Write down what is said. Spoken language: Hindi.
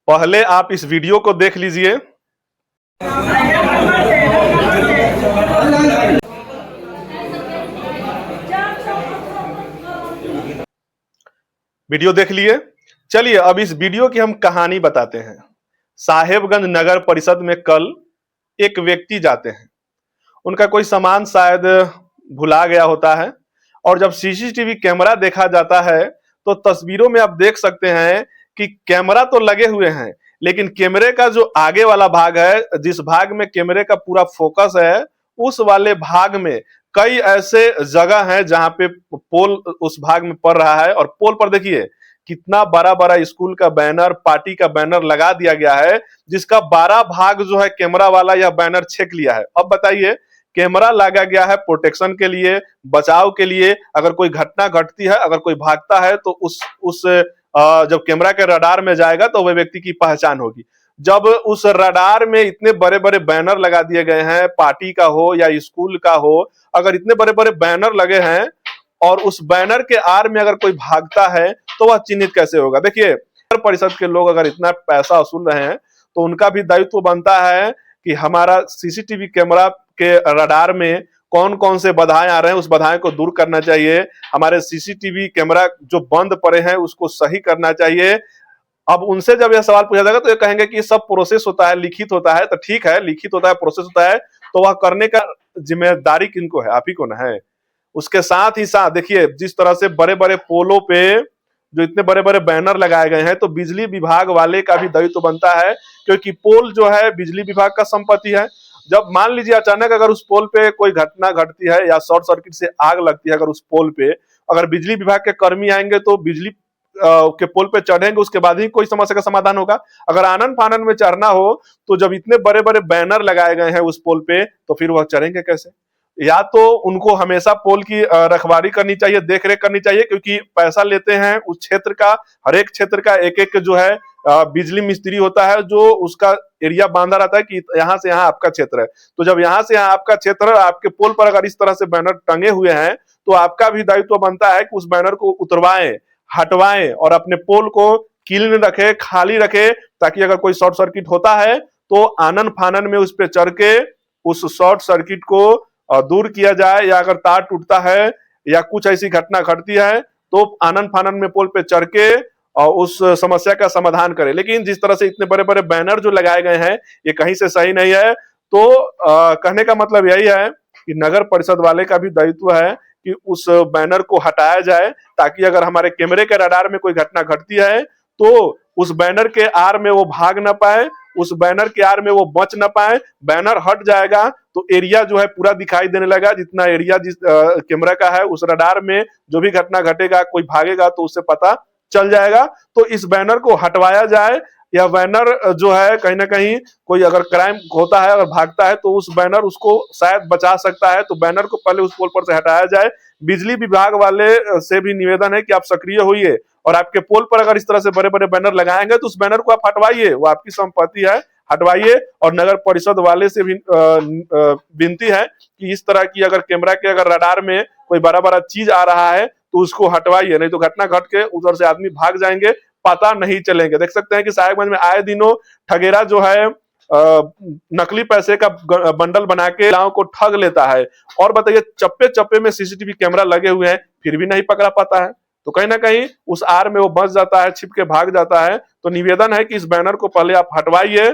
पहले आप इस वीडियो को देख लीजिए। वीडियो देख लिए। चलिए अब इस वीडियो की हम कहानी बताते हैं। साहेबगंज नगर परिषद में कल एक व्यक्ति जाते हैं, उनका कोई सामान शायद भुला गया होता है और जब सीसीटीवी कैमरा देखा जाता है तो तस्वीरों में आप देख सकते हैं कि कैमरा तो लगे हुए हैं, लेकिन कैमरे का जो आगे वाला भाग है, जिस भाग में कैमरे का पूरा फोकस है, उस वाले भाग में कई ऐसे जगह हैं जहां पे पोल उस भाग में पड़ रहा है और पोल पर देखिए कितना बड़ा बड़ा स्कूल का बैनर, पार्टी का बैनर लगा दिया गया है, जिसका 12 भाग जो है कैमरा वाला यह बैनर छेक लिया है। अब बताइए, कैमरा लगा गया है प्रोटेक्शन के लिए, बचाव के लिए। अगर कोई घटना घटती है, अगर कोई भागता है तो उस जब कैमरा के रडार में जाएगा तो वह व्यक्ति की पहचान होगी। जब उस रडार में इतने बड़े बड़े बैनर लगा दिए गए हैं, पार्टी का हो या स्कूल का हो, अगर इतने बड़े बड़े बैनर लगे हैं और उस बैनर के आर में अगर कोई भागता है तो वह चिन्हित कैसे होगा? देखिए, नगर परिषद के लोग अगर इतना पैसा वसूल रहे हैं तो उनका भी दायित्व बनता है कि हमारा सीसीटीवी कैमरा के रडार में कौन कौन से बाधाएं आ रहे हैं, उस बाधाएं को दूर करना चाहिए। हमारे सीसीटीवी कैमरा जो बंद पड़े हैं उसको सही करना चाहिए। अब उनसे जब यह सवाल पूछा जाएगा तो ये कहेंगे कि सब प्रोसेस होता है, लिखित होता है। तो ठीक है, लिखित होता है, प्रोसेस होता है, तो वह करने का जिम्मेदारी किनको है? आप ही को ना है। उसके साथ ही साथ देखिए, जिस तरह से बड़े बड़े पोलों पे जो इतने बड़े बड़े बैनर लगाए गए हैं, तो बिजली विभाग वाले का भी दायित्व बनता है, क्योंकि पोल जो है बिजली विभाग का संपत्ति है। जब मान लीजिए अचानक अगर उस पोल पे कोई घटना घटती है या शॉर्ट सर्किट से आग लगती है, अगर उस पोल पे अगर बिजली विभाग के कर्मी आएंगे तो बिजली के पोल पे चढ़ेंगे, उसके बाद ही कोई समस्या का समाधान होगा। अगर आनन फानन में चढ़ना हो तो जब इतने बड़े बड़े बैनर लगाए गए हैं उस पोल पे, तो फिर वह चढ़ेंगे कैसे? या तो उनको हमेशा पोल की रखवाली करनी चाहिए, देख रेख करनी चाहिए, क्योंकि पैसा लेते हैं उस क्षेत्र का, हर एक क्षेत्र का एक एक जो है बिजली मिस्त्री होता है जो उसका एरिया बांधा रहता है कि यहाँ से यहाँ आपका क्षेत्र है। तो जब यहाँ से यहाँ आपका क्षेत्र, आपके पोल पर अगर इस तरह से बैनर टंगे हुए हैं तो आपका भी दायित्व बनता है कि उस बैनर को उतरवाएं, हटवाएं और अपने पोल को क्लीन रखे, खाली रखे, ताकि अगर कोई शॉर्ट सर्किट होता है तो आनन फानन में उस पर चढ़ के उस शॉर्ट सर्किट को दूर किया जाए, या अगर तार टूटता है या कुछ ऐसी घटना घटती है तो आनन फानन में पोल पे चढ़ के और उस समस्या का समाधान करे। लेकिन जिस तरह से इतने बड़े बड़े बैनर जो लगाए गए हैं ये कहीं से सही नहीं है। तो कहने का मतलब यही है कि नगर परिषद वाले का भी दायित्व है कि उस बैनर को हटाया जाए, ताकि अगर हमारे कैमरे के रडार में कोई घटना घटती है तो उस बैनर के आर में वो भाग ना पाए, उस बैनर के आर में वो बच ना पाए। बैनर हट जाएगा तो एरिया जो है पूरा दिखाई देने लगा, जितना एरिया जिस कैमरा का है उस रडार में जो भी घटना घटेगा, कोई भागेगा तो उससे पता चल जाएगा। तो इस बैनर को हटवाया जाए। यह बैनर जो है कहीं ना कहीं कोई अगर क्राइम होता है, अगर भागता है तो उस बैनर उसको शायद बचा सकता है, तो बैनर को पहले उस पोल पर से हटाया जाए। बिजली विभाग वाले से भी निवेदन है कि आप सक्रिय होइए और आपके पोल पर अगर इस तरह से बड़े बड़े बैनर लगाएंगे तो उस बैनर को आप हटवाइए, वो आपकी संपत्ति है, हटवाइए। और नगर परिषद वाले से भी विनती है कि इस तरह की अगर कैमरा के अगर रडार में कोई बड़ा बड़ा चीज आ रहा है तो उसको हटवाइए, नहीं तो घटना घट के उधर से आदमी भाग जाएंगे, पता नहीं चलेंगे। देख सकते हैं कि साहेबगंज में आए दिनों ठगेरा जो है नकली पैसे का बंडल बना के महिलाओं को ठग लेता है। और बताइए, चप्पे चप्पे में सीसीटीवी कैमरा लगे हुए हैं फिर भी नहीं पकड़ा पाता है, तो कहीं ना कहीं उस आर में वो बच जाता है, छिप के भाग जाता है। तो निवेदन है कि इस बैनर को पहले आप हटवाइए